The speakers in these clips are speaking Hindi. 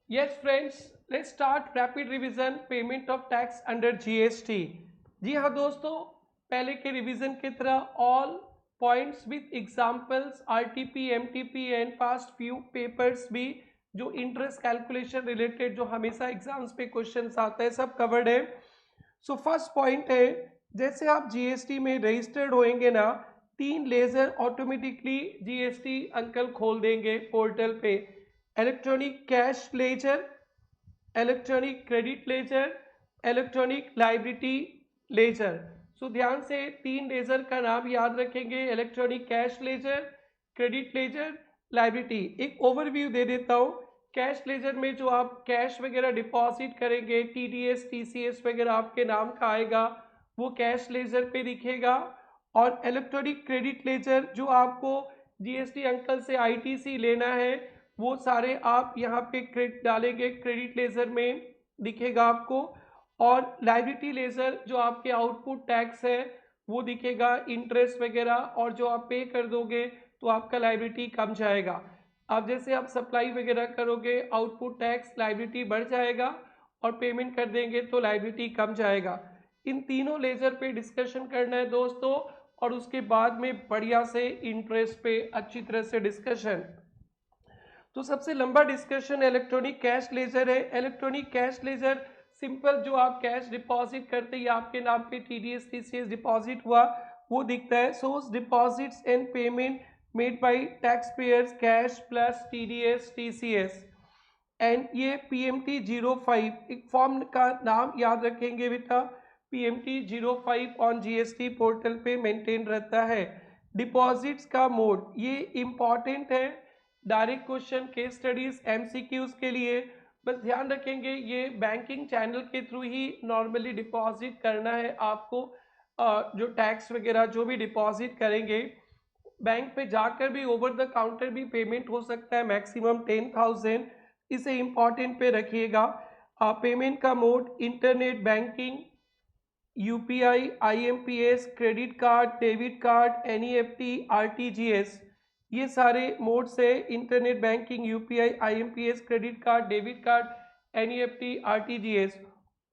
Yes, friends, let's start rapid revision payment of tax under GST. जी हाँ दोस्तों, पहले के रिवीजन की तरह all points with examples RTP MTP and past few papers भी जो इंटरेस्ट कैलकुलेशन रिलेटेड जो हमेशा एग्जाम्स पे क्वेश्चंस आते हैं सब कवर्ड है। सो फर्स्ट पॉइंट है, जैसे आप जीएसटी में रजिस्टर्ड होएंगे ना, 3 लेजर ऑटोमेटिकली जीएसटी अंकल खोल देंगे पोर्टल पे। Electronic cash ledger, electronic credit ledger, electronic liability ledger. So ध्यान से 3 लेजर का नाम याद रखेंगे, electronic cash ledger, credit ledger, liability. एक ओवरव्यू दे देता हूँ। कैश लेजर में जो आप कैश वगैरह डिपॉजिट करेंगे, टीडीएस टीसीएस वगैरह आपके नाम का आएगा, वो कैश लेजर पे दिखेगा। और इलेक्ट्रॉनिक क्रेडिट लेजर जो आपको जीएसटी अंकल से आईटीसी लेना है, वो सारे आप यहाँ पे क्रेडिट डालेंगे, क्रेडिट लेजर में दिखेगा आपको। और लाइबिलिटी लेजर जो आपके आउटपुट टैक्स है वो दिखेगा, इंटरेस्ट वगैरह, और जो आप पे कर दोगे तो आपका लाइबिलिटी कम जाएगा। अब जैसे आप सप्लाई वगैरह करोगे, आउटपुट टैक्स लाइबिलिटी बढ़ जाएगा, और पेमेंट कर देंगे तो लाइबिलिटी कम जाएगा। इन तीनों लेजर पे डिस्कशन करना है दोस्तों, और उसके बाद में बढ़िया से इंटरेस्ट पे अच्छी तरह से डिस्कशन। तो सबसे लंबा डिस्कशन इलेक्ट्रॉनिक कैश लेजर है। इलेक्ट्रॉनिक कैश लेजर सिंपल, जो आप कैश डिपॉजिट करते ही आपके नाम पे टीडीएस टीसीएस डिपॉजिट हुआ वो दिखता है। Source deposits and payment made by tax payers cash plus TDS TCS. And ये पीएमटी 05 एक फॉर्म का नाम याद रखेंगे बेटा, पीएमटी 05 ऑन जीएसटी पोर्टल पे मेंटेन रहता है। डिपॉजिट्स का मोड ये इंपॉर्टेंट है, direct question case studies MCQs के लिए बस ध्यान रखेंगे। ये बैंकिंग चैनल के थ्रू ही नॉर्मली डिपॉजिट करना है आपको। जो टैक्स वगैरह जो भी डिपॉजिट करेंगे, बैंक पे जाकर भी ओवर द काउंटर भी पेमेंट हो सकता है, मैक्सिमम 10,000। इसे इंपॉर्टेंट पे रखिएगा। पेमेंट का mode internet banking, UPI, IMPS, credit card, debit card, NEFT, RTGS, ये सारे मोड से internet banking, UPI, IMPS, credit card, debit card, NEFT, RTGS.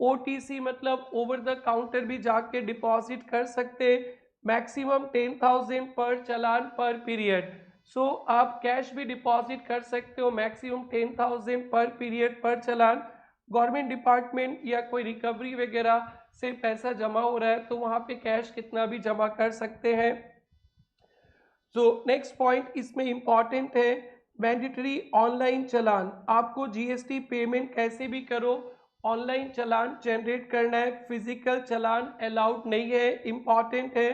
OTC मतलब ओवर द काउंटर भी जाके डिपॉजिट कर सकते, मैक्सिमम 10,000 पर चालान पर पीरियड। सो आप कैश भी डिपॉजिट कर सकते हो, मैक्सिमम 10,000 पर पीरियड पर चालान। गवर्नमेंट डिपार्टमेंट या कोई रिकवरी वगैरह से पैसा जमा हो रहा है तो वहाँ पे कैश कितना भी जमा कर सकते हैं। सो नेक्स्ट पॉइंट इसमें इंपॉर्टेंट है, मैंडेटरी ऑनलाइन चालान। आपको जीएसटी पेमेंट कैसे भी करो, ऑनलाइन चालान जनरेट करना है, फिजिकल चालान अलाउड नहीं है, इंपॉर्टेंट है।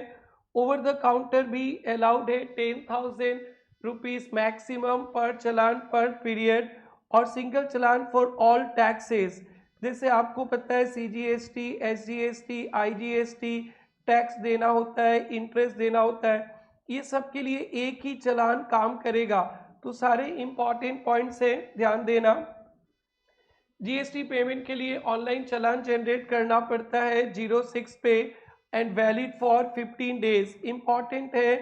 ओवर द काउंटर भी अलाउड है, 10,000 रुपीज मैक्सिमम पर चालान पर पीरियड। और single challan for all taxes, जैसे आपको पता है सीजीएसटी, एसजीएसटी, आईजीएसटी टैक्स देना होता है, इंटरेस्ट देना होता है, ये सब के लिए एक ही चालान काम करेगा। तो सारे इंपॉर्टेंट पॉइंट से ध्यान देना। जीएसटी पेमेंट के लिए ऑनलाइन चालान जनरेट करना पड़ता है 06 पे and valid for 15 days. Important है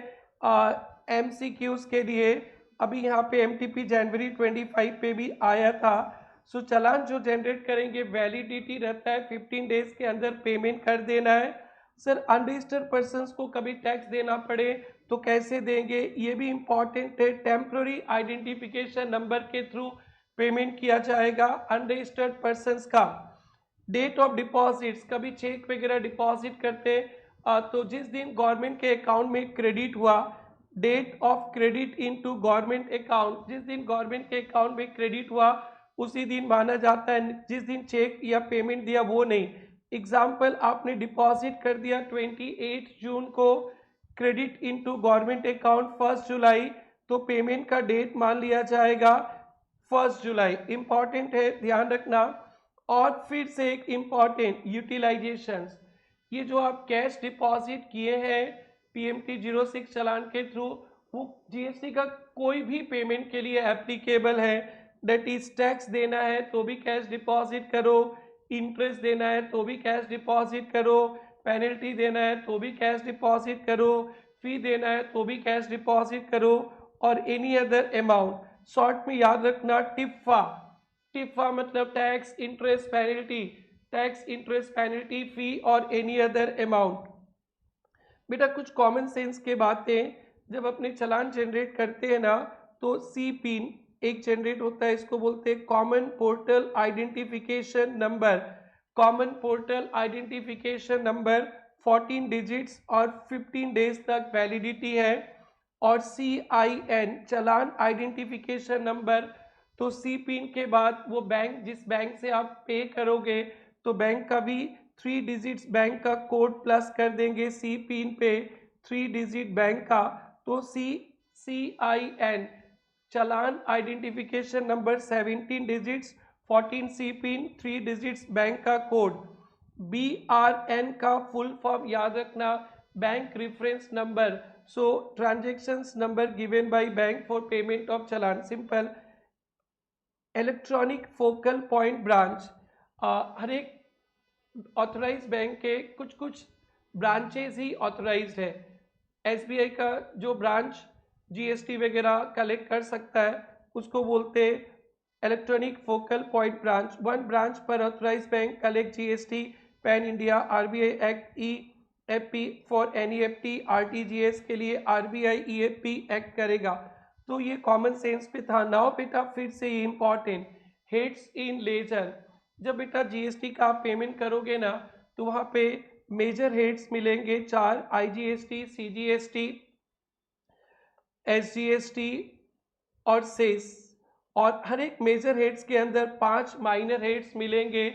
एमसीक्यूज के लिए। अभी यहाँ पे एमटीपी जनवरी 25 पे भी आया था। सो चालान जो जनरेट करेंगे वैलिडिटी रहता है 15 डेज के अंदर पेमेंट कर देना है। सर अनरजिस्टर्ड पर्सनस को कभी टैक्स देना पड़े तो कैसे देंगे, ये भी इंपॉर्टेंट है। टेम्प्रोरी आइडेंटिफिकेशन नंबर के थ्रू पेमेंट किया जाएगा अनरजिस्टर्ड पर्सनस का। डेट ऑफ डिपॉजिट्स, कभी चेक वगैरह डिपॉजिट करते तो जिस दिन गवर्नमेंट के अकाउंट में क्रेडिट हुआ, date of credit into government account, जिस दिन गवर्नमेंट के अकाउंट में क्रेडिट हुआ उसी दिन माना जाता है, जिस दिन चेक या पेमेंट दिया वो नहीं। एग्जाम्पल, आपने डिपॉजिट कर दिया 28 जून को, क्रेडिट इनटू गवर्नमेंट अकाउंट 1 जुलाई, तो पेमेंट का डेट मान लिया जाएगा 1 जुलाई। इंपॉर्टेंट है, ध्यान रखना। और फिर से एक इंपॉर्टेंट यूटिलाइजेशंस, ये जो आप कैश डिपॉजिट किए हैं पीएमटी 06 चालान के थ्रू, वो जीएसटी का कोई भी पेमेंट के लिए एप्लीकेबल है। दैट इज टैक्स देना है तो भी कैश डिपॉजिट करो, इंटरेस्ट देना है तो भी कैश डिपॉजिट करो, पेनल्टी देना है तो भी कैश डिपॉजिट करो, फी देना है तो भी कैश डिपॉजिट करो, और एनी अदर अमाउंट। शॉर्ट में याद रखना टिफ्फा, टिफा मतलब tax interest penalty, tax interest penalty fee और एनी अदर अमाउंट। बेटा कुछ कॉमन सेंस के बातें, जब अपने चालान जनरेट करते हैं ना तो सी पिन एक जनरेट होता है, इसको बोलते हैं common portal identification number. Common portal identification number 14 digits और 15 डेज तक वैलिडिटी है। और CIN चालान आइडेंटिफिकेशन नंबर, तो सी पिन के बाद वो बैंक जिस बैंक से आप पे करोगे तो बैंक का भी 3 डिजिट्स बैंक का कोड प्लस कर देंगे सी पिन पे 3 डिजिट बैंक का, तो CIN challan identification number 17 digits 14 C PIN 3 digits bank का कोड। BRN का फुल फॉर्म याद रखना, bank reference number, so transactions number given by bank for payment of challan, simple. Electronic focal point branch, हर एक ऑथराइज बैंक के कुछ कुछ ब्रांचेज ही ऑथराइज्ड है। SBI का जो ब्रांच GST वगैरह कलेक्ट कर सकता है उसको बोलते हैं electronic focal point branch. One branch पर authorize bank collect GST, PAN India, RBI act EFP for NEFT, RTGS के लिए RBI EFP एक्ट करेगा। तो ये कॉमन सेंस पे था। नाउ बेटा फिर से ये इंपॉर्टेंट, हेड्स इन लेजर, जब बेटा GST का आप पेमेंट करोगे ना तो वहाँ पे मेजर हेड्स मिलेंगे 4, IGST, CGST, SGST और सेस। और हर एक मेजर हेड्स के अंदर 5 माइनर हेड्स मिलेंगे,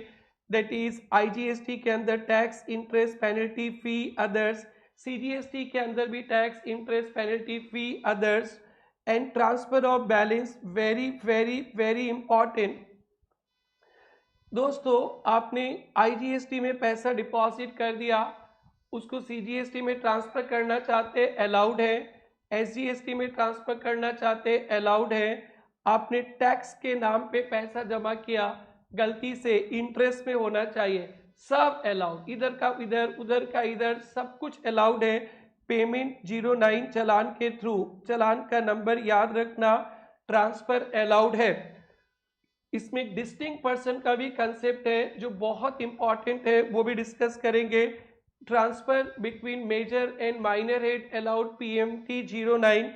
दैट इज IGST के अंदर tax interest penalty fee others, CGST के अंदर भी tax interest penalty fee others and transfer of balance. Very very very important दोस्तों, आपने IGST में पैसा डिपॉजिट कर दिया, उसको CGST में ट्रांसफर करना चाहते अलाउड है, SGST में ट्रांसफर करना चाहते अलाउड है। आपने टैक्स के नाम पे पैसा जमा किया, गलती से इंटरेस्ट में होना चाहिए, सब अलाउड, इधर का इधर उधर का इधर, सब कुछ अलाउड है। पेमेंट 09 चालान के थ्रू, चालान का नंबर याद रखना, ट्रांसफर अलाउड है। इसमें डिस्टिंक्ट पर्सन का भी कंसेप्ट है जो बहुत इंपॉर्टेंट है, वो भी डिस्कस करेंगे। Transfer between major and minor head allowed PMT 09,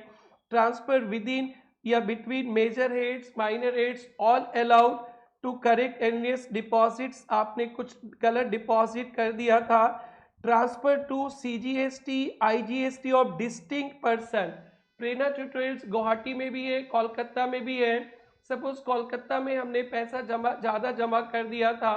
transfer within या between major heads minor heads all allowed to correct erroneous deposits, आपने कुछ गलत डिपॉजिट कर दिया था। Transfer to CGST IGST of distinct person, Prerna tutorials Guwahati में भी है, कोलकाता में भी है। सपोज कोलकाता में हमने पैसा ज़्यादा जमा कर दिया था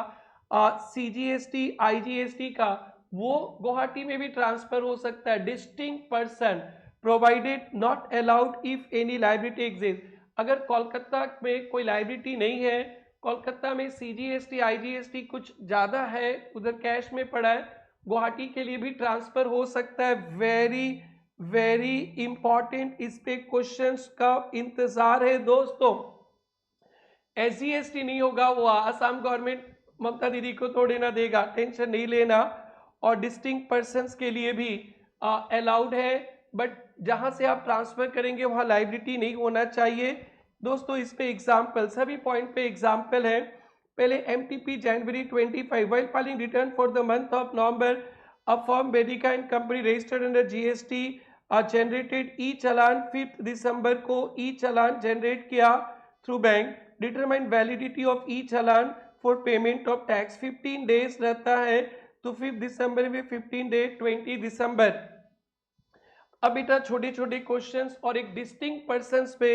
CGST IGST का, वो गुवाहाटी में भी ट्रांसफर हो सकता है। Distinct person provided not allowed if any liability exist, अगर कोलकाता में कोई लायबिलिटी नहीं है, कोलकाता में CGST IGST कुछ ज़्यादा है, उधर कैश में पड़ा है, गुवाहाटी के लिए भी ट्रांसफर हो सकता है। वेरी वेरी इंपॉर्टेंट, इस पे क्वेश्चंस का इंतजार है दोस्तों। SGST नहीं होगा, वो आसाम गवर्नमेंट ममता दीदी को थोड़ी ना देगा, टेंशन नहीं लेना। और डिस्टिंक्ट पर्सन्स के लिए भी अलाउड है, बट जहां से आप ट्रांसफर करेंगे वहां लायबिलिटी नहीं होना चाहिए। दोस्तों इस पे एग्जाम्पल, सभी पॉइंट पे एग्जाम्पल है। पहले MTP January 25, while filing return for the month of November, a firm Vedica and company registered under GST generated e-चालान 5 दिसंबर को e-चालान जनरेट किया through bank. Determine validity of e-चालान for payment of tax 15 days रहता है, तो 5 दिसंबर में 15 डे 20 दिसंबर। अब बेटा छोटे छोटे क्वेश्चंस और एक डिस्टिंक्ट पर्सन्स पे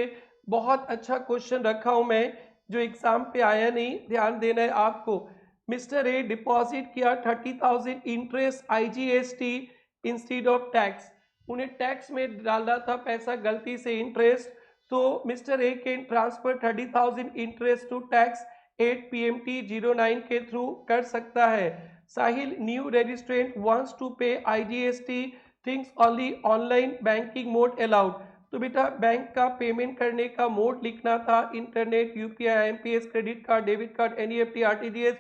बहुत अच्छा क्वेश्चन रखा हूं मैं, जो एग्जाम पे आया नहीं, ध्यान देना है आपको। मिस्टर ए डिपॉजिट किया 30,000 interest IGST instead of tax, उन्हें टैक्स में डाला था पैसा गलती से interest, so Mr. A can transfer 30,000 interest to tax 8 PMT 09 के थ्रू कर सकता है। Sahil new registrant wants to pay IGST, things only online banking mode allowed, तो बेटा बैंक का पेमेंट करने का मोड लिखना था, internet, UPI, IMPS, credit card, debit card, NEFT, RTGS।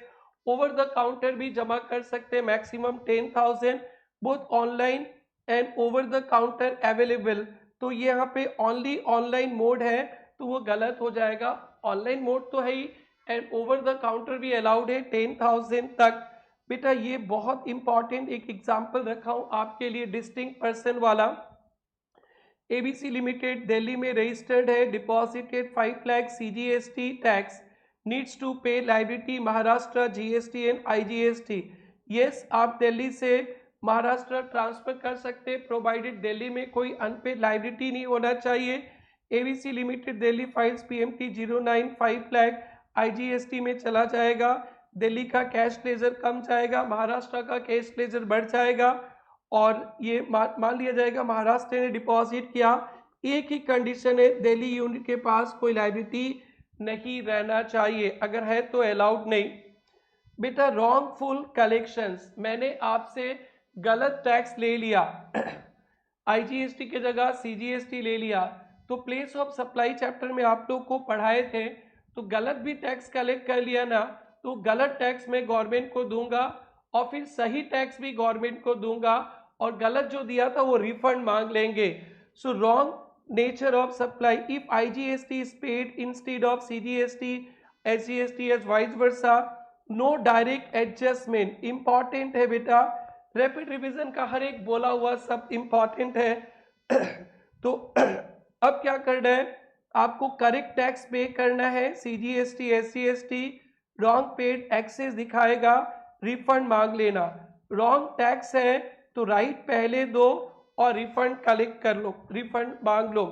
Over the counter भी जमा कर सकते हैं, maximum 10,000, both online and over the counter available. तो यहाँ पे ओनली ऑनलाइन मोड है, तो वो गलत हो जाएगा। ऑनलाइन मोड तो है ही, एंड ओवर द काउंटर भी अलाउड है 10,000 तक। बेटा ये बहुत इंपॉर्टेंट एक एग्जांपल रखा हूं आपके लिए डिस्टिंक्ट पर्सन वाला। एबीसी लिमिटेड दिल्ली में रजिस्टर्ड है, deposited 5 lakh CGST tax, needs to pay liability Maharashtra GST and IGST. Yes, आप दिल्ली से महाराष्ट्र ट्रांसफर कर सकते, प्रोवाइडेड दिल्ली में कोई अनपेड लायबिलिटी नहीं होना चाहिए। ABC limited Delhi files PMT 09 5 lakh IGST में चला जाएगा। दिल्ली का कैश लेजर कम जाएगा, महाराष्ट्र का कैश लेजर बढ़ जाएगा, और ये मान लिया जाएगा महाराष्ट्र ने डिपॉजिट किया। एक ही कंडीशन है, दिल्ली यूनिट के पास कोई लायबिलिटी नहीं रहना चाहिए, अगर है तो अलाउड नहीं। बेटा रॉन्गफुल कलेक्शंस, मैंने आपसे गलत टैक्स ले लिया आईजीएसटी की जगह सीजीएसटी ले लिया, तो प्लेस ऑफ सप्लाई चैप्टर में आप लोग को पढ़ाए थे, तो गलत भी टैक्स कलेक्ट कर लिया ना, तो गलत टैक्स मैं गवर्नमेंट को दूंगा और फिर सही टैक्स भी गवर्नमेंट को दूंगा, और गलत जो दिया था वो रिफंड मांग लेंगे। So wrong nature of supply, if IGST is paid instead of CGST, SGST as vice versa, no direct adjustment. Important है बेटा, रैपिड रिवीजन का हर एक बोला हुआ सब इंपॉर्टेंट है तो अब क्या करना है, आपको करेक्ट टैक्स पे करना है, CGST SGST, wrong paid excess दिखाएगा, रिफंड मांग लेना। रॉन्ग टैक्स है तो राइट पहले दो और रिफंड कलेक्ट कर लो, रिफंड मांग लो।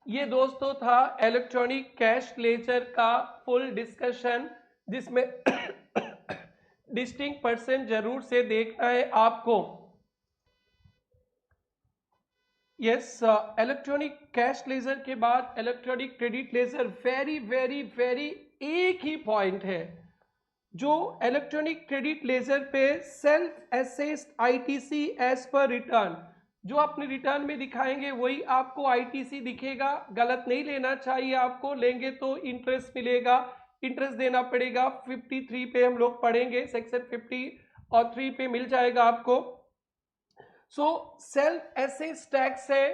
ये दोस्तों था इलेक्ट्रॉनिक कैश लेजर का फुल डिस्कशन, जिसमें डिस्टिंक्ट पर्सन जरूर से देखना है आपको। यस, इलेक्ट्रॉनिक कैश लेजर के बाद electronic credit ledger, very very very एक ही पॉइंट है जो इलेक्ट्रॉनिक क्रेडिट लेजर पे self assessed ITC as per return, जो अपने रिटर्न में दिखाएंगे वही आपको आईटीसी दिखेगा, गलत नहीं लेना चाहिए आपको, लेंगे तो इंटरेस्ट मिलेगा, इंटरेस्ट देना पड़ेगा। 53 पे हम लोग पढ़ेंगे, सेक्शन 50 और 3 पे मिल जाएगा आपको। सो सेल्फ एसेस टैक्स है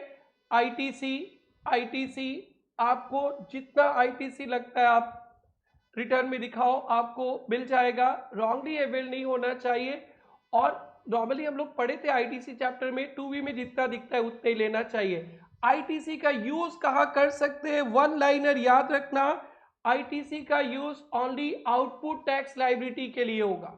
आईटीसी, आईटीसी आपको जितना आईटीसी लगता है आप रिटर्न में दिखाओ, आपको मिल जाएगा, रॉन्गली अवेल नहीं होना चाहिए। और नॉर्मली हम लोग पढ़े थे आईटीसी चैप्टर में 2B में जितना दिखता है उतना ही लेना चाहिए। आईटीसी का यूज कहाँ कर सकते हैं, वन लाइनर याद रखना, आईटीसी का use only output tax liability के लिए होगा।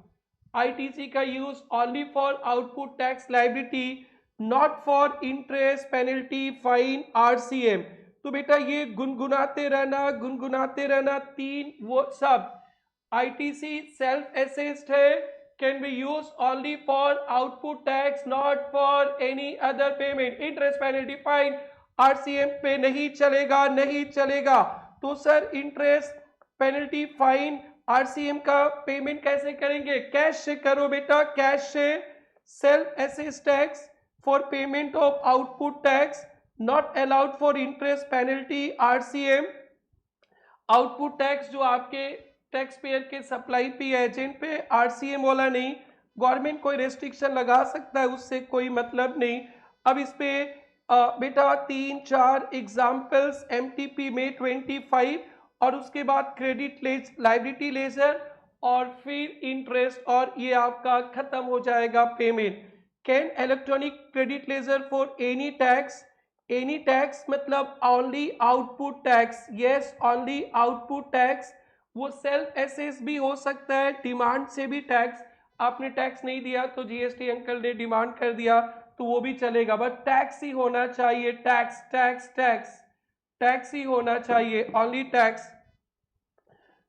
आईटीसी का use only for output tax liability, not for interest, penalty, fine, RCM. तो बेटा ये गुनगुनाते रहना, तीन वो सब। आईटीसी सेल्फ असेस्ड है, can be use only for output tax, not for any other payment. Interest, penalty, fine, RCM पे नहीं चलेगा, नहीं चलेगा। तो sir interest, penalty, fine, RCM का पेमेंट कैसे करेंगे, कैश से करो बेटा, कैश से। Self assessed tax for payment of output tax, not allowed for interest, penalty, RCM. Output tax जो आपके टैक्स पेयर के सप्लाई पे एजेंट पे, आरसीएम वाला नहीं, गवर्नमेंट कोई रेस्ट्रिक्शन लगा सकता है, उससे कोई मतलब नहीं। अब इस पे बेटा 3-4 एग्जाम्पल्स एमटीपी में 25, और उसके बाद क्रेडिट लायबिलिटी लेजर, और फिर इंटरेस्ट, और ये आपका खत्म हो जाएगा payment. Can electronic credit ledger for any tax, any tax मतलब only output tax, yes only output tax. वो सेल्फ एसेस भी हो सकता है, डिमांड से भी टैक्स, आपने टैक्स नहीं दिया तो जीएसटी अंकल ने डिमांड कर दिया तो वो भी चलेगा, बट टैक्स ही होना चाहिए, टैक्स टैक्स टैक्स टैक्स ही होना चाहिए, only tax,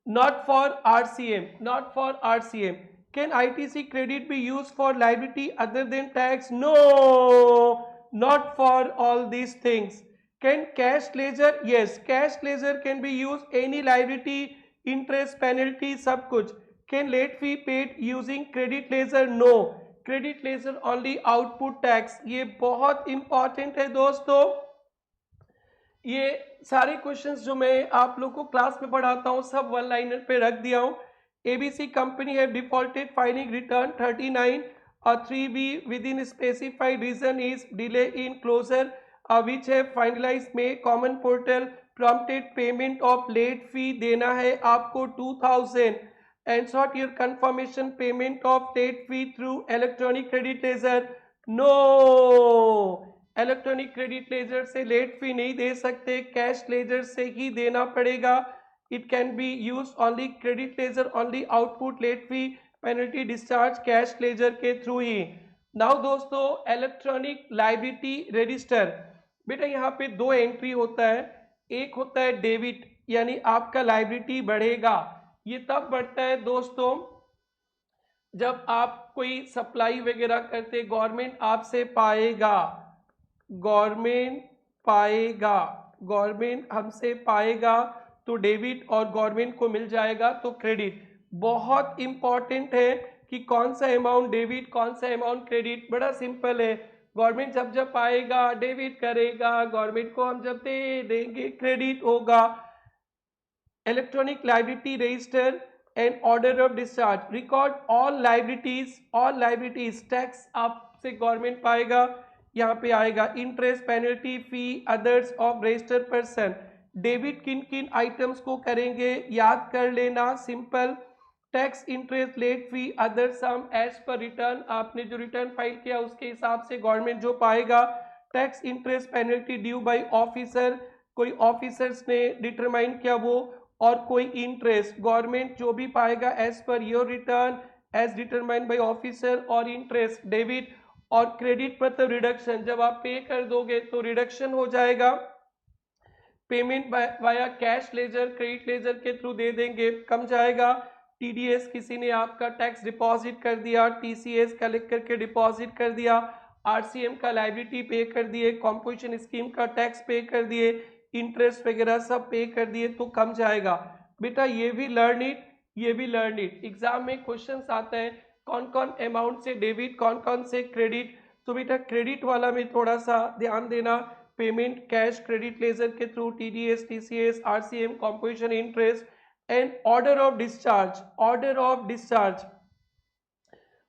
not for RCM, not for RCM. Can ITC credit be use for liability other than tax, no, not for all these things. Can cash ledger, yes, cash ledger can be used any liability, interest, penalty, सब कुछ। Can late fee paid using credit ledger, no, credit ledger only output tax। ये बहुत इंपॉर्टेंट है दोस्तों, ये सारे क्वेश्चंस जो मैं आप लोग को क्लास में पढ़ाता हूँ सब वन लाइनर पे रख दिया हूँ। एबीसी कंपनी है defaulted filing return 39 or 3B within specified reason is delay in closure which have finalized May common portal prompted payment of late fee देना है आपको 2000 and sought your confirmation payment of late fee through electronic credit ledger. No, electronic credit ledger से लेट फी नहीं दे सकते, कैश लेजर से ही देना पड़ेगा। It can be use only credit ledger only output late fee penalty discharge cash ledger के थ्रू ही। नाउ दोस्तों इलेक्ट्रॉनिक लायबिलिटी रजिस्टर, बेटा यहाँ पे दो एंट्री होता है, एक होता है डेबिट यानी आपका लायबिलिटी बढ़ेगा। ये तब बढ़ता है दोस्तों जब आप कोई सप्लाई वगैरह करते, गवर्नमेंट आपसे पाएगा, गवर्नमेंट पाएगा, गवर्नमेंट हमसे पाएगा तो डेबिट और गवर्नमेंट को मिल जाएगा तो क्रेडिट। बहुत इंपॉर्टेंट है कि कौन सा अमाउंट डेबिट कौन सा अमाउंट क्रेडिट। बड़ा सिंपल है, गवर्नमेंट जब जब पाएगा डेबिट करेगा, गवर्नमेंट को हम जब दे देंगे क्रेडिट होगा। Electronic liability register and order of discharge record all liabilities tax आपसे गवर्नमेंट पाएगा। यहाँ पे आएगा interest penalty fee others of registered person. Debit किन किन आइटम्स को करेंगे याद कर लेना, simple, tax interest late fee other sum as per return, आपने जो रिटर्न फाइल किया उसके हिसाब से गवर्नमेंट जो पाएगा। Tax interest penalty due by officer, कोई ऑफिसर्स ने डिटरमाइन किया वो, और कोई इंटरेस्ट गवर्नमेंट जो भी पाएगा as per your return as determined by officer, और इंटरेस्ट डेबिट। और क्रेडिट मतलब रिडक्शन, जब आप पे कर दोगे तो रिडक्शन हो जाएगा। Payment via cash ledger credit ledger के थ्रू दे देंगे, कम जाएगा। टीडीएस किसी ने आपका टैक्स डिपॉजिट कर दिया, टीसीएस कलेक्ट करके डिपॉजिट कर दिया, आरसीएम का लायबिलिटी पे कर दिए, कॉम्पोजिशन स्कीम का टैक्स पे कर दिए, इंटरेस्ट वगैरह सब पे कर दिए तो कम जाएगा। बेटा ये भी लर्न इट, ये भी लर्न इट। एग्जाम में क्वेश्चंस आता है कौन कौन अमाउंट से डेबिट कौन कौन से क्रेडिट, तो बेटा क्रेडिट वाला में थोड़ा सा ध्यान देना, पेमेंट कैश क्रेडिट लेजर के through, TDS TCS RCM composition interest and order of discharge. Order of discharge,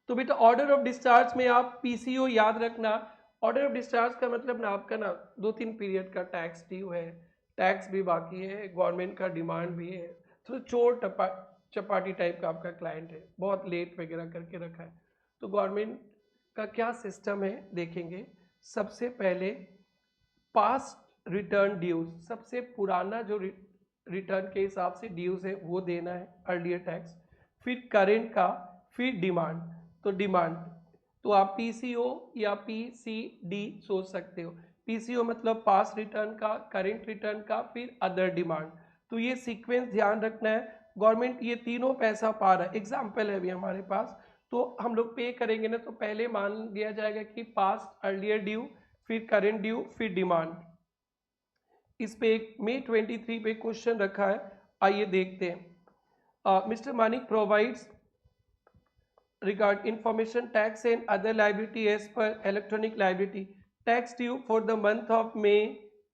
तो बेटा ऑर्डर ऑफ डिस्चार्ज में आप पीसीओ याद रखना। ऑर्डर ऑफ डिस्चार्ज का मतलब ना आपका ना 2-3 पीरियड का टैक्स ड्यू है, टैक्स भी बाकी है, गवर्नमेंट का डिमांड भी है, तो चोर चपाटी टाइप का आपका क्लाइंट है, बहुत लेट वगैरह करके रखा है, तो गवर्नमेंट का क्या सिस्टम है देखेंगे। सबसे पहले पास्ट रिटर्न ड्यूज, सबसे पुराना जो रिटर्न के हिसाब से ड्यूज है वो देना है, अर्लियर टैक्स, फिर करेंट का, फिर डिमांड। तो डिमांड तो आप पीसीओ या पीसीडी सोच सकते हो। पीसीओ मतलब पास्ट रिटर्न का, करेंट रिटर्न का, फिर अदर डिमांड। तो ये सीक्वेंस ध्यान रखना है। गवर्नमेंट ये तीनों पैसा पा रहा है, एग्जाम्पल है अभी हमारे पास, तो हम लोग पे करेंगे ना, तो पहले मान लिया जाएगा कि पास्ट अर्लियर ड्यू, फिर करेंट ड्यू, फिर डिमांड। इस पे एक मई 23 पे क्वेश्चन रखा है, आइए देखते हैं। Mister Manik provides regard information tax and other liability as per electronic liability, tax due for the month of May,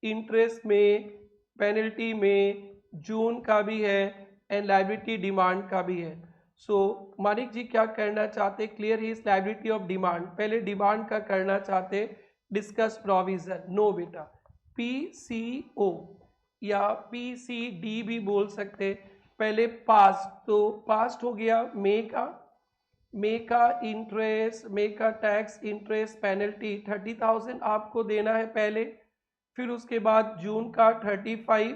interest में, penalty में, जून का भी है एंड लाइबिलिटी डिमांड का भी है। सो मानिक जी क्या करना चाहते, clear he liability of demand, पहले डिमांड का करना चाहते, डिस्कस प्रोविजन। नो बेटा, पीसीओ या पीसीडी भी बोल सकते, पहले पास्ट, तो पास्ट हो गया मे का इंटरेस्ट, मे का टैक्स इंटरेस्ट पेनल्टी 30,000 आपको देना है पहले, फिर उसके बाद जून का 35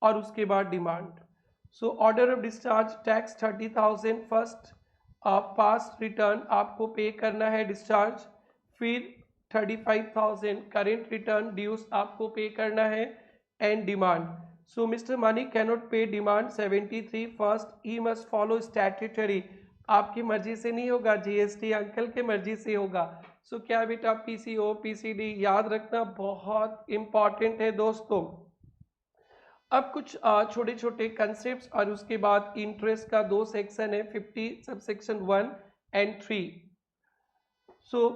और उसके बाद demand. So order of discharge tax 30,000 first, past return आपको पे करना है डिस्चार्ज, फिर 35,000 करेंट रिटर्न ड्यूज आपको पे करना है and demand. So mister Mani cannot pay demand 73 first, he must follow statutory, आपकी मर्जी से नहीं होगा, जीएसटी अंकल के मर्जी से होगा। सो क्या बेटा पीसीओ पीसीडी याद रखना बहुत इंपॉर्टेंट है दोस्तों। अब कुछ छोटे छोटे कंसेप्ट्स और उसके बाद इंटरेस्ट का 2 सेक्शन है, 50 subsection 1 and 3। So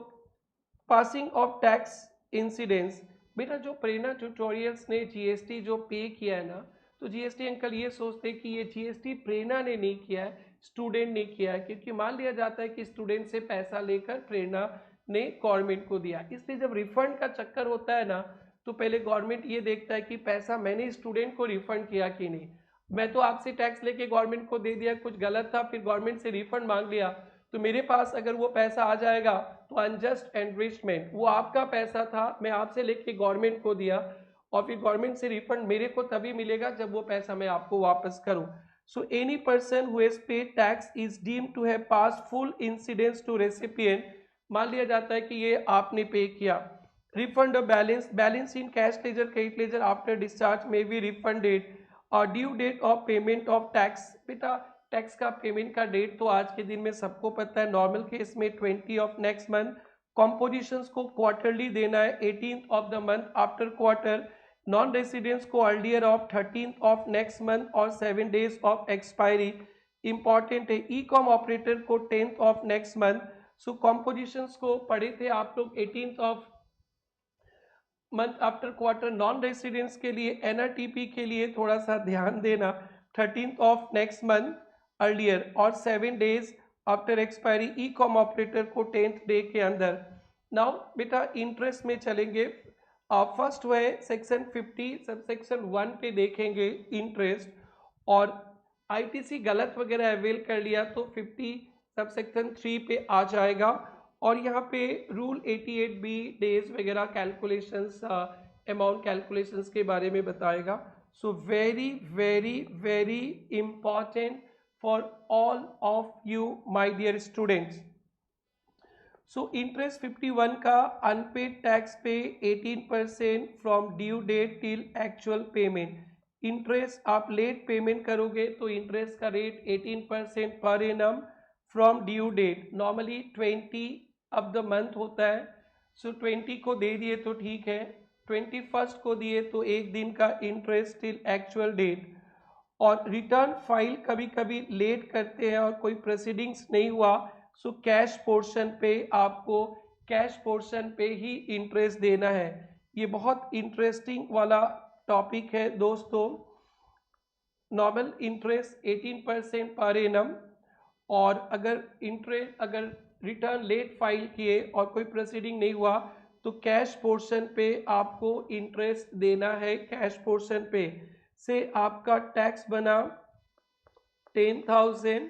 passing of tax incidence, बेटा जो प्रेरणा ट्यूटोरियल्स ने जीएसटी जो पे किया है ना, तो जीएसटी अंकल ये सोचते कि ये जीएसटी प्रेरणा ने नहीं किया है, स्टूडेंट ने किया है, क्योंकि मान लिया जाता है कि स्टूडेंट से पैसा लेकर प्रेरणा ने गवर्नमेंट को दिया, इसलिए जब रिफंड का चक्कर होता है ना, तो पहले गवर्नमेंट ये देखता है कि पैसा मैंने स्टूडेंट को रिफंड किया कि नहीं। मैं तो आपसे टैक्स लेके गवर्नमेंट को दे दिया, कुछ गलत था, फिर गवर्नमेंट से रिफंड मांग लिया, तो मेरे पास अगर वो पैसा आ जाएगा तो अनजस्ट एनरिचमेंट, वो आपका पैसा था, मैं आपसे लेके गवर्नमेंट को दिया और फिर गवर्नमेंट से रिफंड मेरे को तभी मिलेगा जब वो पैसा मैं आपको वापस करूं। So any person who has paid tax is deemed to have pass full incidence to recipient. मान लिया जाता है कि ये आपने पे किया। Refund of balance in cash ledger, credit ledger after discharge में बी रिफंडेड। और due date of payment of tax, बेटा टैक्स का पेमेंट का डेट तो आज के दिन में सबको पता है, नॉर्मल केस में 20 ऑफ नेक्स्ट मंथ। कॉम्पोजिशंस को क्वार्टरली देना है 18th of the month after quarter. Non residents को earlier of 13th of next month और 7 days ऑफ एक्सपायरी। इंपॉर्टेंट है, ई कॉम ऑपरेटर को 10th of next month. So compositions को पढ़े थे आप लोग 18th of month after quarter. Non residents के लिए एनआरटीपी के लिए थोड़ा सा ध्यान देना, 13th of next month earlier और 7 days after expiry. E com operator को 10th डे के अंदर। नाउ बेटा इंटरेस्ट में चलेंगे। फर्स्ट है सेक्शन 50 सब सेक्शन 1 पे देखेंगे इंटरेस्ट, और आईटीसी गलत वगैरह अवेल कर लिया तो 50 सब सेक्शन 3 पे आ जाएगा। और यहाँ पे रूल 88B डेज वगैरह कैलकुलेशंस, अमाउंट कैलकुलेशंस के बारे में बताएगा। So very very very important for all of you my dear students. So interest 51 का अनपेड टैक्स पे 18% from due date till actual payment. Interest आप लेट पेमेंट करोगे तो इंटरेस्ट का rate 18% per annum from due date. Normally 20 अब द मंथ होता है, सो 20 को दे दिए तो ठीक है, 21st को दिए तो एक दिन का इंटरेस्ट टिल एक्चुअल डेट। और रिटर्न फाइल कभी कभी लेट करते हैं और कोई प्रोसीडिंग्स नहीं हुआ, सो कैश पोर्शन पे आपको कैश पोर्शन पे ही इंटरेस्ट देना है। ये बहुत इंटरेस्टिंग वाला टॉपिक है दोस्तों। नॉर्मल इंटरेस्ट 18% पर एनम, और अगर रिटर्न लेट फाइल किए और कोई प्रोसीडिंग नहीं हुआ तो कैश पोर्शन पे आपको इंटरेस्ट देना है। कैश पोर्शन पे से आपका टैक्स बना 10,000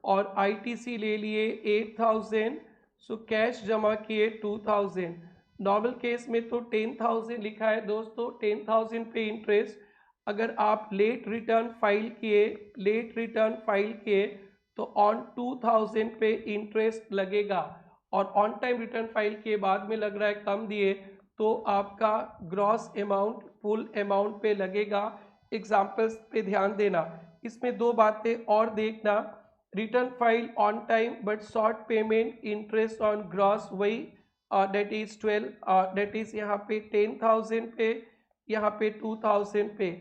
और आईटीसी ले लिए 8,000, सो कैश जमा किए 2,000। नॉर्मल केस में तो 10,000 लिखा है दोस्तों, 10,000 पे इंटरेस्ट। अगर आप लेट रिटर्न फाइल किए तो ऑन 2000 पे इंटरेस्ट लगेगा, और ऑन टाइम रिटर्न फाइल के बाद में लग रहा है कम दिए तो आपका ग्रॉस अमाउंट फुल अमाउंट पे लगेगा। एग्जाम्पल्स पे ध्यान देना। इसमें दो बातें और देखना, return file on time but short payment interest on gross, वही डेट इज 12, डेट इज यहाँ पे 10,000 पे, यहाँ पे 2,000 पे।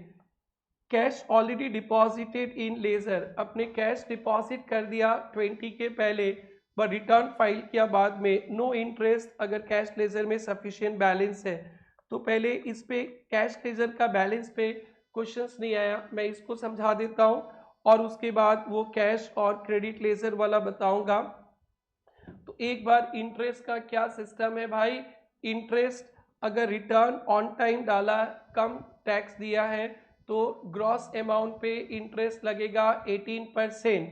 Cash already deposited in ledger, अपने कैश डिपॉजिट कर दिया 20 के पहले पर रिटर्न फाइल किया बाद में, नो इंटरेस्ट अगर कैश लेजर में सफिशिएंट बैलेंस है। तो पहले इस पे कैश लेजर का बैलेंस पे क्वेश्चंस नहीं आया, मैं इसको समझा देता हूँ और उसके बाद वो कैश और क्रेडिट लेजर वाला बताऊंगा। तो एक बार इंटरेस्ट का क्या सिस्टम है भाई, इंटरेस्ट अगर रिटर्न ऑन टाइम डाला, कम टैक्स दिया है तो ग्रॉस अमाउंट पे इंटरेस्ट लगेगा 18%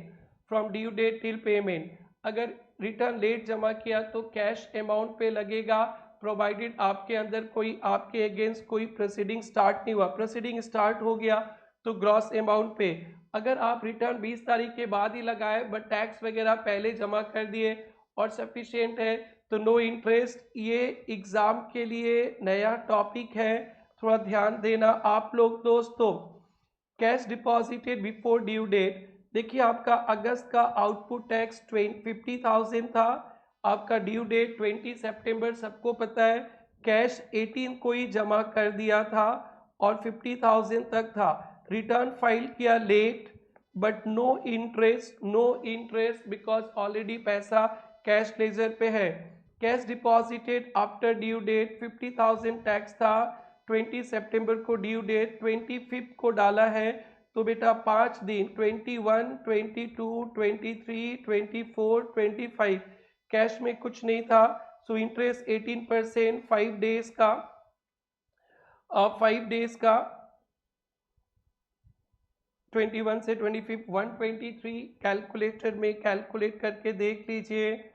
from due date till payment. अगर रिटर्न लेट जमा किया तो कैश अमाउंट पे लगेगा, प्रोवाइडेड आपके अंदर कोई आपके अगेंस्ट कोई प्रोसीडिंग स्टार्ट नहीं हुआ। प्रोसीडिंग स्टार्ट हो गया तो ग्रॉस अमाउंट पे। अगर आप रिटर्न 20 तारीख के बाद ही लगाए बट टैक्स वगैरह पहले जमा कर दिए और सफिशिएंट है तो नो इंटरेस्ट। ये एग्जाम के लिए नया टॉपिक है, थोड़ा ध्यान देना आप लोग दोस्तों। Cash deposited before due date, देखिए आपका अगस्त का आउटपुट टैक्स 50,000 था, आपका ड्यू डेट 20 सितंबर सबको पता है, कैश 18 को ही जमा कर दिया था और 50,000 तक था। रिटर्न फाइल किया late but no interest because already पैसा कैश लेजर पे है। Cash deposited after due date 50,000 tax था, 20 सितंबर को ड्यू डेट, 25 को डाला है तो बेटा 5 दिन 21, 22, 23, 24, 25 कैश में कुछ नहीं था, सो इंटरेस्ट 18% 5 डेज का। 5 डेज का 21 से 25 123 कैलकुलेटर में कैलकुलेट करके देख लीजिए।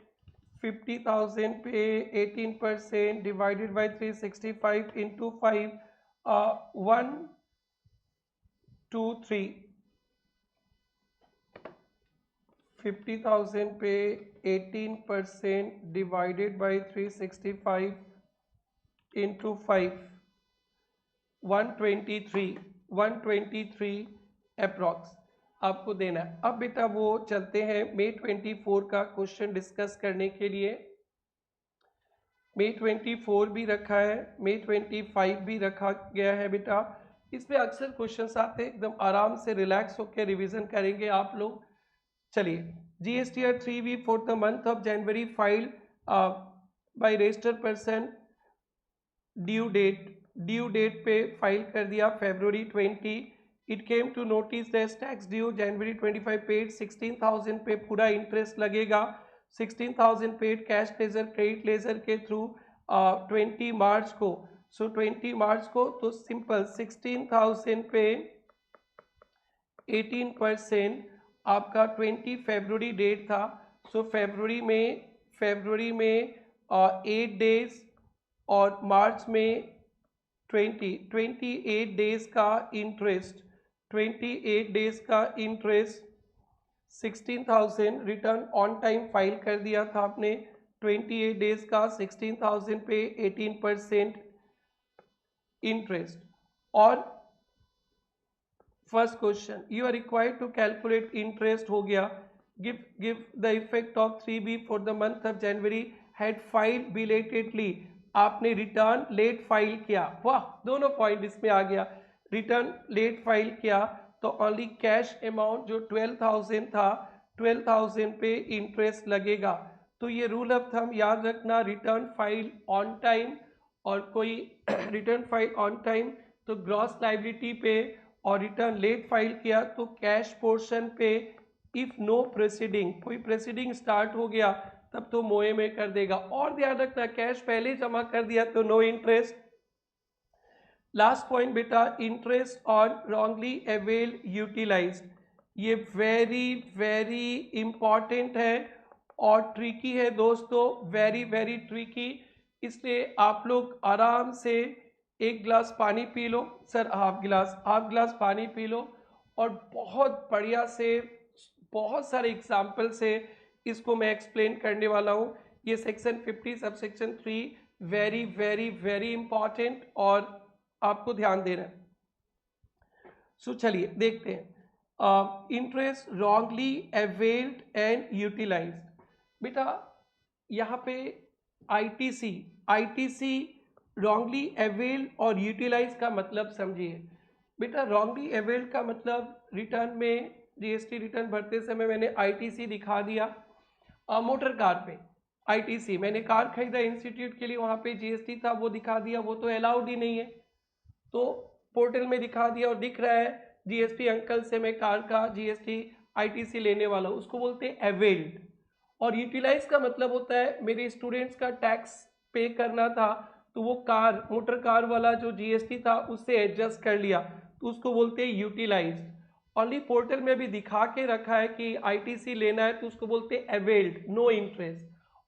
50,000 पे 18% डिवाइडेड बाई 365 इंटू 5 1 2 3 50,000 पे 18% डिवाइडेड बाई 365 इंटू 5 123 अप्रॉक्स आपको देना है। अब बेटा वो चलते हैं May 24 का क्वेश्चन डिस्कस करने के लिए। May 24 भी रखा है, May 25 भी रखा गया है बेटा। इसमें अक्सर क्वेश्चंस आते हैं, एकदम आराम से रिलैक्स होकर रिवीजन करेंगे आप लोग। चलिए, GSTR 3B for the month of January file by registered person, due date पे फाइल कर दिया February 20। It came to notice that tax due January 25 paid 16,000 पे पूरा इंटरेस्ट लगेगा। 16,000 paid cash ledger credit ledger के थ्रू 20 मार्च को। सो 20 मार्च को तो सिंपल 16,000 पे 18% आपका 20 फरवरी डेट था। सो फरवरी में 8 डेज और मार्च में 28 डेज का इंटरेस्ट, 28 डेज का interest 16,000 return on time file कर दिया था आपने। 28 डेज का 16,000 पे 18% इंटरेस्ट। और first question, you are required to calculate interest हो गया। Give the effect of 3B for the month of January had filed belatedly. आपने रिटर्न लेट फाइल किया, वाह दोनों पॉइंट इसमें आ गया। रिटर्न लेट फाइल किया तो ओनली कैश अमाउंट जो 12,000 था 12,000 पे इंटरेस्ट लगेगा। तो ये रूल ऑफ थंब याद रखना, रिटर्न फाइल ऑन टाइम और कोई रिटर्न फाइल ऑन टाइम तो ग्रॉस लाइबिलिटी पे, और रिटर्न लेट फाइल किया तो कैश पोर्शन पे। इफ नो प्रोसीडिंग, कोई प्रोसीडिंग स्टार्ट हो गया तब तो मोए में कर देगा। और ध्यान रखना कैश पहले जमा कर दिया तो नो इंटरेस्ट। लास्ट पॉइंट बेटा, interest on wrongly availed utilized. ये वेरी इंपॉर्टेंट है और ट्रिकी है दोस्तों, वेरी ट्रिकी। इसलिए आप लोग आराम से एक गिलास पानी पी लो, सर हाफ गिलास पानी पी लो और बहुत बढ़िया से बहुत सारे एग्जाम्पल से इसको मैं एक्सप्लेन करने वाला हूँ। ये section 50 sub section 3 very important और आपको ध्यान देना है। सो चलिए देखते हैं, interest wrongly availed and utilized. बेटा यहाँ पे आईटीसी रॉन्गली अवेल्ड और यूटिलाइज का मतलब समझिए। बेटा रॉन्गली अवेल्ड का मतलब रिटर्न में जीएसटी रिटर्न भरते समय मैंने आईटीसी दिखा दिया। मोटर कार पे आईटीसी, मैंने कार खरीदा इंस्टीट्यूट के लिए, वहाँ पे जीएसटी था वो दिखा दिया, वो तो अलाउड ही नहीं है। तो पोर्टल में दिखा दिया और दिख रहा है जीएसटी अंकल से मैं कार का जीएसटी आईटीसी लेने वाला हूँ, उसको बोलते हैं अवेल्ड। और यूटिलाइज का मतलब होता है मेरे स्टूडेंट्स का टैक्स पे करना था तो वो कार मोटर कार वाला जो जीएसटी था उससे एडजस्ट कर लिया तो उसको बोलते हैं यूटिलाइज्ड। ओनली पोर्टल में भी दिखा के रखा है कि आईटीसी लेना है तो उसको बोलते हैं अवेल्ड, नो इंटरेस्ट।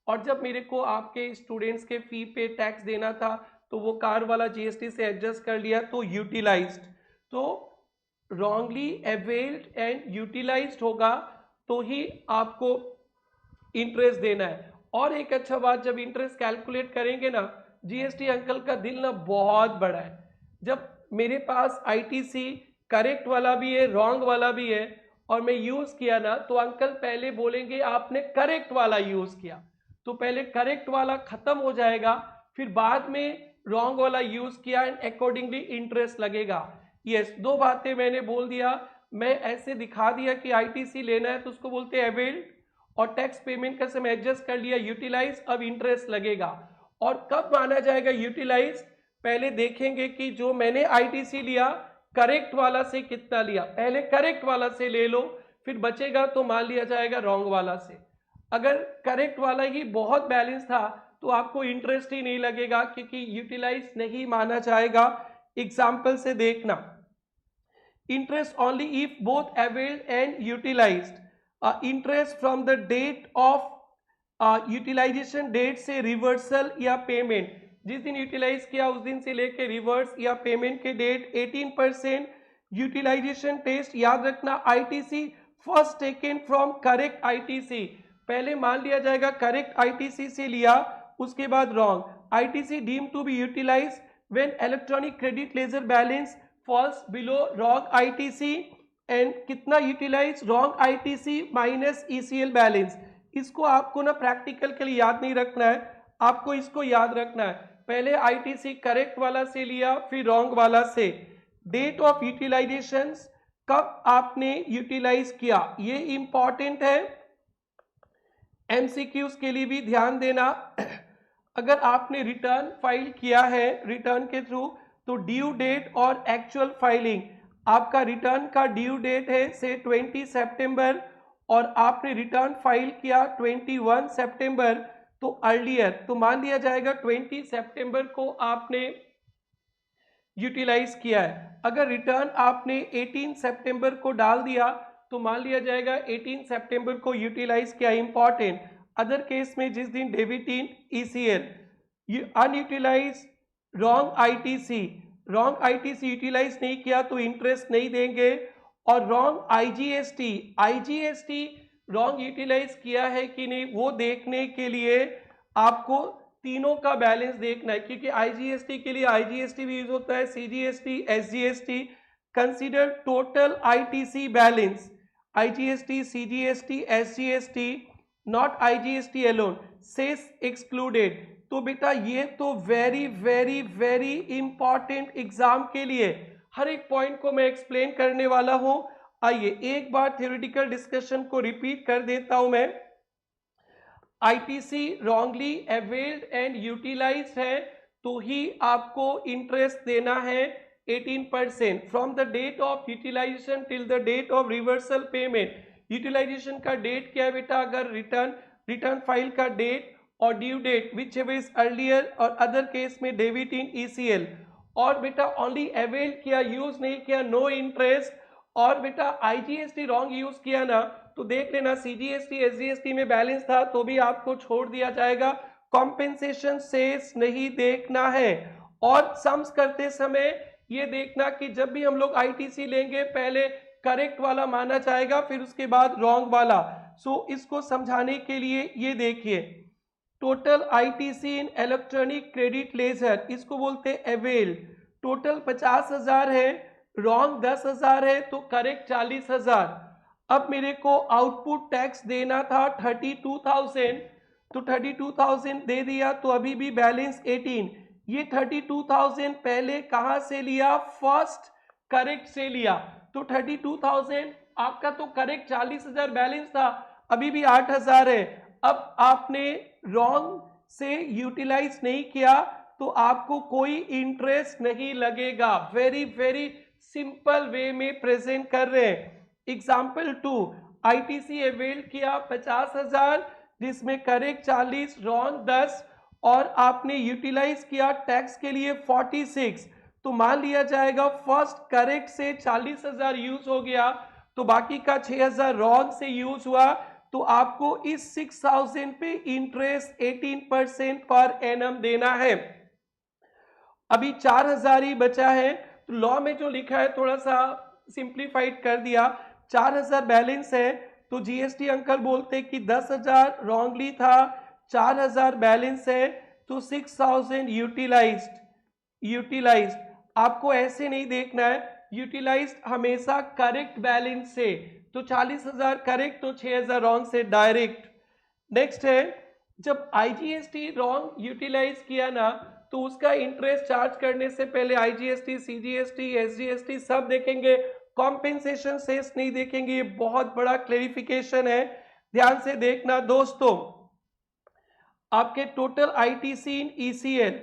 और जब मेरे को आपके स्टूडेंट्स के फी पे टैक्स देना था तो वो कार वाला जीएसटी से एडजस्ट कर लिया तो यूटिलाइज्ड। तो रॉन्गली अवेल्ड एंड यूटिलाइज्ड होगा तो ही आपको इंटरेस्ट देना है। और एक अच्छा बात, जब इंटरेस्ट कैलकुलेट करेंगे ना, जीएसटी अंकल का दिल ना बहुत बड़ा है। जब मेरे पास आईटीसी करेक्ट वाला भी है रॉन्ग वाला भी है और मैं यूज किया ना तो अंकल पहले बोलेंगे आपने करेक्ट वाला यूज किया, तो पहले करेक्ट वाला खत्म हो जाएगा फिर बाद में रॉन्ग वाला यूज किया एंड अकॉर्डिंगली इंटरेस्ट लगेगा। यस, दो बातें मैंने बोल दिया। मैं ऐसे दिखा दिया कि आईटीसी लेना है तो उसको बोलते हैं अवेल्ड और टैक्स पेमेंट का समय एडजस्ट कर लिया यूटिलाइज, अब इंटरेस्ट लगेगा। और कब माना जाएगा यूटिलाइज, पहले देखेंगे कि जो मैंने आईटीसी लिया करेक्ट वाला से कितना लिया, पहले करेक्ट वाला से ले लो फिर बचेगा तो मान लिया जाएगा रॉन्ग वाला से। अगर करेक्ट वाला ही बहुत बैलेंस था तो आपको इंटरेस्ट ही नहीं लगेगा क्योंकि यूटिलाइज नहीं माना जाएगा। एग्जाम्पल से देखना। Interest only if both availed and utilized. Interest from the date of utilization date से रिवर्सल या पेमेंट, जिस दिन यूटिलाइज किया उस दिन से लेके रिवर्स या पेमेंट के डेट 18%। यूटिलाइजेशन टेस्ट याद रखना ITC first taken from correct ITC, पहले मान लिया जाएगा करेक्ट आईटीसी से लिया, उसके बाद wrong. ITC deem to be utilize when electronic credit ledger balance falls below wrong ITC and कितना utilize wrong ITC minus ECL balance. इसको आपको ना प्रैक्टिकल के लिए याद नहीं रखना है, आपको इसको याद रखना है, पहले आईटीसी करेक्ट वाला से लिया फिर रॉन्ग वाला से। डेट ऑफ यूटिलाइजेशन, कब आपने यूटिलाइज किया, ये इंपॉर्टेंट है, एमसीक्यूज के लिए भी ध्यान देना। अगर आपने रिटर्न फाइल किया है रिटर्न के थ्रू तो ड्यू डेट और एक्चुअल फाइलिंग, आपका रिटर्न का ड्यू डेट है से 20 सितंबर और आपने रिटर्न फाइल किया 21 सितंबर, तो अर्लियर तो मान लिया जाएगा 20 सितंबर को आपने यूटिलाइज किया है। अगर रिटर्न आपने 18 सितंबर को डाल दिया तो मान लिया जाएगा 18 सितंबर को यूटिलाइज किया। इंपॉर्टेंट, अदर केस में जिस दिन debit in ECL, unutilize wrong ITC, wrong ITC utilize नहीं किया तो इंटरेस्ट नहीं देंगे। और wrong IGST, IGST wrong utilize किया है कि नहीं वो देखने के लिए आपको तीनों का बैलेंस देखना है, क्योंकि आईजीएसटी के लिए आईजीएसटी भी यूज होता है, CGST, SGST. Consider total ITC balance, IGST, CGST, SGST, not IGST alone, cess excluded. तो बेटा ये तो very very very important exam के लिए हर एक पॉइंट को मैं एक्सप्लेन करने वाला हूं। आइए एक बार थ्योरेटिकल डिस्कशन को रिपीट कर देता हूं मैं। ITC wrongly availed and utilized है तो ही आपको इंटरेस्ट देना है 18% from the date of utilization till the date of reversal payment. Utilization का डेट क्या है बेटा, अगर रिटर्न फाइल का डेट और due date whichever is earlier, और अदर केस में डेबिट इन ईसीएल। और बेटा ओनली अवेल्ड किया, यूज नहीं किया, नो इंटरेस्ट। और बेटा आईजीएसटी रॉन्ग यूज किया ना तो देख लेना सीजीएसटी एसजीएसटी में बैलेंस था तो भी आपको छोड़ दिया जाएगा, कॉम्पेंसेशन सेस नहीं देखना है। और सम्स करते समय ये देखना कि जब भी हम लोग आईटीसी लेंगे पहले करेक्ट वाला माना जाएगा फिर उसके बाद रॉन्ग वाला। सो इसको समझाने के लिए ये देखिए, टोटल आईटीसी इन इलेक्ट्रॉनिक क्रेडिट लेजर, इसको बोलते अवेल, टोटल 50,000 है, रॉन्ग 10,000 है तो करेक्ट 40,000। अब मेरे को आउटपुट टैक्स देना था 32,000 तो 32,000 दे दिया तो अभी भी बैलेंस 18। ये 32,000 पहले कहां से लिया, फर्स्ट करेक्ट से लिया, तो 32,000 आपका तो करेक्ट 40,000 बैलेंस था, अभी भी 8,000 है। अब आपने रॉन्ग से यूटिलाइज नहीं किया तो आपको कोई इंटरेस्ट नहीं लगेगा। वेरी वेरी सिंपल वे में प्रेजेंट कर रहे हैं। एग्जाम्पल 2, आईटीसी अवेल्ड किया 50,000 जिसमें करेक्ट 40, रॉन्ग 10 और आपने यूटिलाइज किया टैक्स के लिए 46, तो मान लिया जाएगा फर्स्ट करेक्ट से 40,000 यूज हो गया तो बाकी का 6,000 रॉन्ग से यूज हुआ, तो आपको इस 6,000 पे इंटरेस्ट 18% पर एनम देना है। अभी 4,000 ही बचा है, तो लॉ में जो लिखा है थोड़ा सा सिंप्लीफाइड कर दिया। 4,000 बैलेंस है तो जीएसटी अंकल बोलते कि 10,000 रॉन्गली था, 4,000 बैलेंस है तो 6,000 यूटिलाइज्ड। आपको ऐसे नहीं देखना है, यूटिलाइज्ड हमेशा करेक्ट बैलेंस से, तो 40,000 करेक्ट तो 6,000 रॉन्ग से डायरेक्ट। नेक्स्ट है, जब आईजीएसटी रॉन्ग यूटिलाइज किया ना तो उसका इंटरेस्ट चार्ज करने से पहले आईजीएसटी, सीजीएसटी, एसजीएसटी सब देखेंगे, कॉम्पेंसेशन सेस नहीं देखेंगे। ये बहुत बड़ा क्लेरिफिकेशन है, ध्यान से देखना दोस्तों। आपके टोटल आईटीसी इन ECL,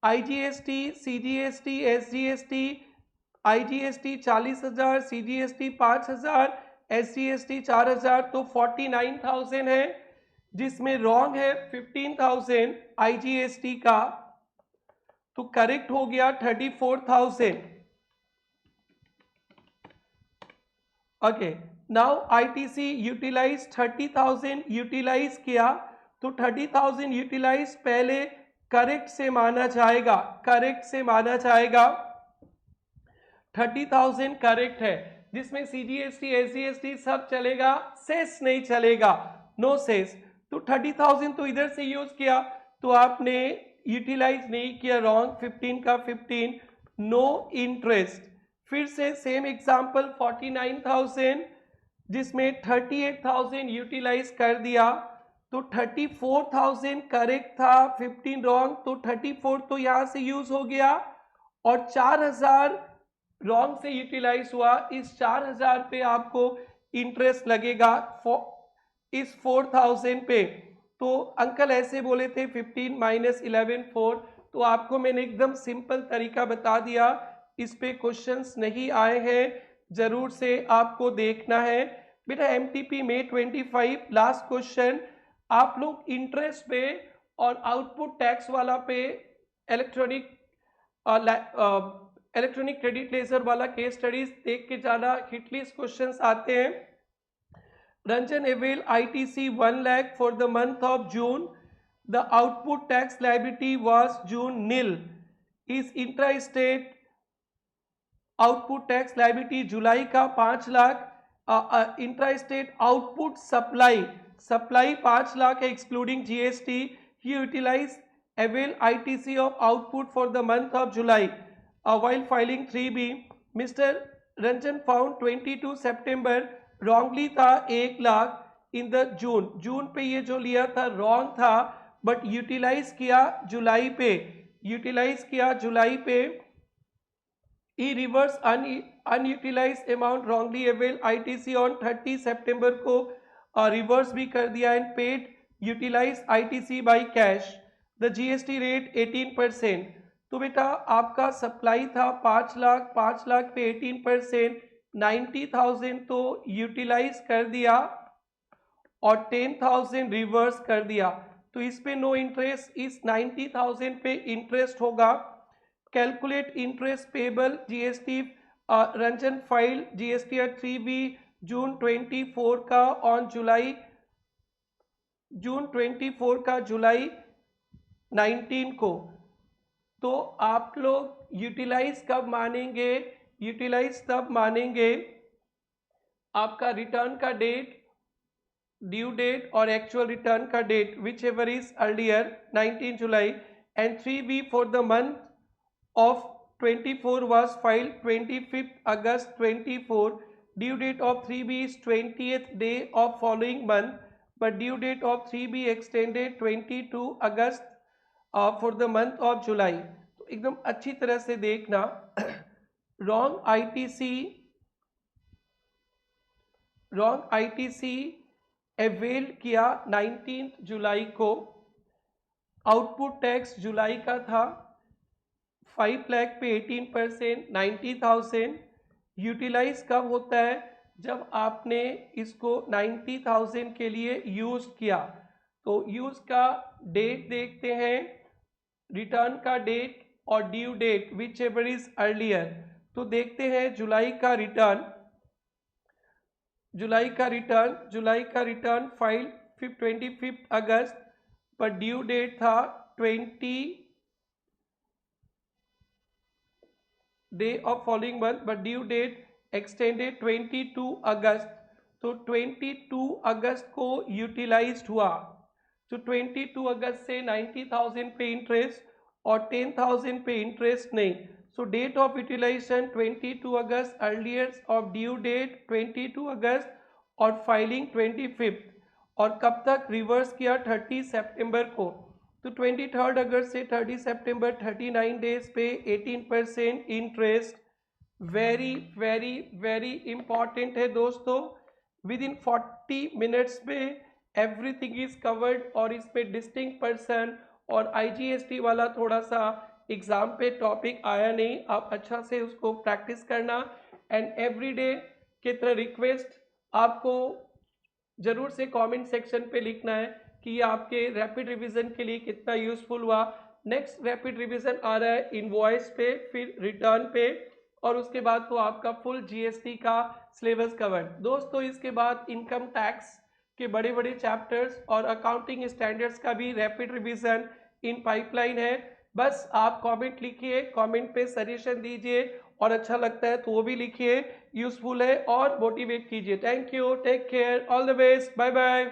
IGST, CGST, SGST, IGST 40,000, CGST 5,000, SGST 4,000 तो 49,000 है, जिसमें रॉन्ग है 15,000 आईजीएसटी का तो करेक्ट हो गया 34,000। Okay, now ITC utilize 30,000 utilize किया, तो 30,000 यूटिलाइज पहले करेक्ट से माना जाएगा, करेक्ट से माना जाएगा। 30,000 करेक्ट है, जिसमें सीजीएसटी एसजीएसटी सब चलेगा, सेस नहीं चलेगा, नो सेस। तो 30,000 तो इधर से यूज किया, तो आपने यूटिलाइज नहीं किया, रॉन्ग। 15 का 15, नो इंटरेस्ट। फिर से सेम एग्जांपल 49,000, जिसमें 38,000 यूटिलाइज कर दिया, तो 34,000 करेक्ट था, 15 रॉन्ग, तो 34 तो यहां से यूज हो गया, और 4,000 रॉन्ग से यूटिलाइज हुआ। इस 4,000 पे आपको इंटरेस्ट लगेगा इस 4,000 पे। तो अंकल ऐसे बोले थे 15 माइनस 11 4, तो आपको मैंने एकदम सिंपल तरीका बता दिया, इस पे क्वेश्चंस नहीं आए हैं, जरूर से आपको देखना है। बेटा एमटीपी में 25 लास्ट क्वेश्चन, आप लोग इंटरेस्ट पे और आउटपुट टैक्स वाला पे इलेक्ट्रॉनिक इलेक्ट्रॉनिक क्रेडिट लेजर वाला केस स्टडीज देख के जाना, हिटलिस्ट क्वेश्चंस आते हैं। Ranjan avail ITC 1 lakh for the month of June. The output tax liability was June nil. Is intra-state output tax liability जुलाई का 5 lakh, intra-state output supply 5 lakh है excluding GST. He utilized avail ITC of output for the month of July. While filing 3B, Mr. Ranjan found 22 September wrongly था 1 लाख, इन द जून पे ये जो लिया था रॉन्ग था, बट यूटिलाइज किया जुलाई पे, यूटिलाइज किया जुलाई पे। E reverse unutilize amount wrongly avail ITC on 30 सितंबर को रिवर्स भी कर दिया, and paid utilize ITC by cash. The GST rate 18%। तो बेटा आपका सप्लाई था 5 लाख, 5 लाख पे 18%, 90,000 तो यूटिलाइज कर दिया और 10,000 रिवर्स कर दिया, तो इस पे नो इंटरेस्ट, इस 90,000 पे इंटरेस्ट होगा। Calculate interest payable GST, Ranjan file GST 3B जून 24 का ऑन जुलाई, जून 24 का जुलाई 19 को। तो आप लोग यूटिलाइज कब मानेंगे, यूटिलाइज तब मानेंगे आपका रिटर्न का डेट, ड्यू डेट और एक्चुअल रिटर्न का date, whichever is earlier 19 July, and 3B for the month of 24 was filed 25th August 24. Due date of 3B is 20th day of following month, but due date of 3B extended 22 August for the month of July. तो एकदम अच्छी तरह से देखना, रॉन्ग आईटीसी अवेल किया 19 जुलाई को, आउटपुट टैक्स जुलाई का था 5 लाख पे 18%, 90,000। यूटिलाइज कब होता है, जब आपने इसको 90,000 के लिए यूज किया। तो यूज का डेट देखते हैं, रिटर्न का डेट और due date, whichever is earlier. तो देखते हैं जुलाई का रिटर्न, जुलाई का रिटर्न फाइल 25 अगस्त, पर ड्यू डेट था 20 day of following month, but due date extended 22 August. तो 22 अगस्त को यूटिलाइज्ड हुआ, तो 22 अगस्त से 90,000 पे इंटरेस्ट और 10,000 पे इंटरेस्ट नहीं। सो डेट ऑफ यूटिलाइजेशन 22 अगस्त, अर्लियस्ट ऑफ ड्यू डेट 22 अगस्त और फाइलिंग 25, और कब तक रिवर्स किया 30 सितंबर को। तो 23 अगस्त से 30 सितंबर 39 डेज पे 18% interest. Very very very important है दोस्तों, विद इन 40 मिनट्स में एवरीथिंग इज कवर्ड, और इस पे डिस्टिंक्ट पर्सन और आईजीएसटी वाला थोड़ा सा एग्जाम पे टॉपिक आया नहीं, आप अच्छा से उसको प्रैक्टिस करना। एंड एवरीडे की तरह रिक्वेस्ट आपको जरूर से कमेंट सेक्शन पे लिखना है कि ये आपके रैपिड रिवीजन के लिए कितना यूजफुल हुआ। नेक्स्ट रैपिड रिवीजन आ रहा है इनवॉइस पे, फिर रिटर्न पे, और उसके बाद तो आपका फुल जीएसटी का सिलेबस कवर्ड। दोस्तों इसके बाद इनकम टैक्स के बड़े बड़े चैप्टर्स और अकाउंटिंग स्टैंडर्ड्स का भी रैपिड रिवीजन इन पाइपलाइन है। बस आप कमेंट लिखिए, कमेंट पे सजेशन दीजिए, और अच्छा लगता है तो वो भी लिखिए, यूजफुल है और मोटिवेट कीजिए। Thank you, take care, all the best, bye bye.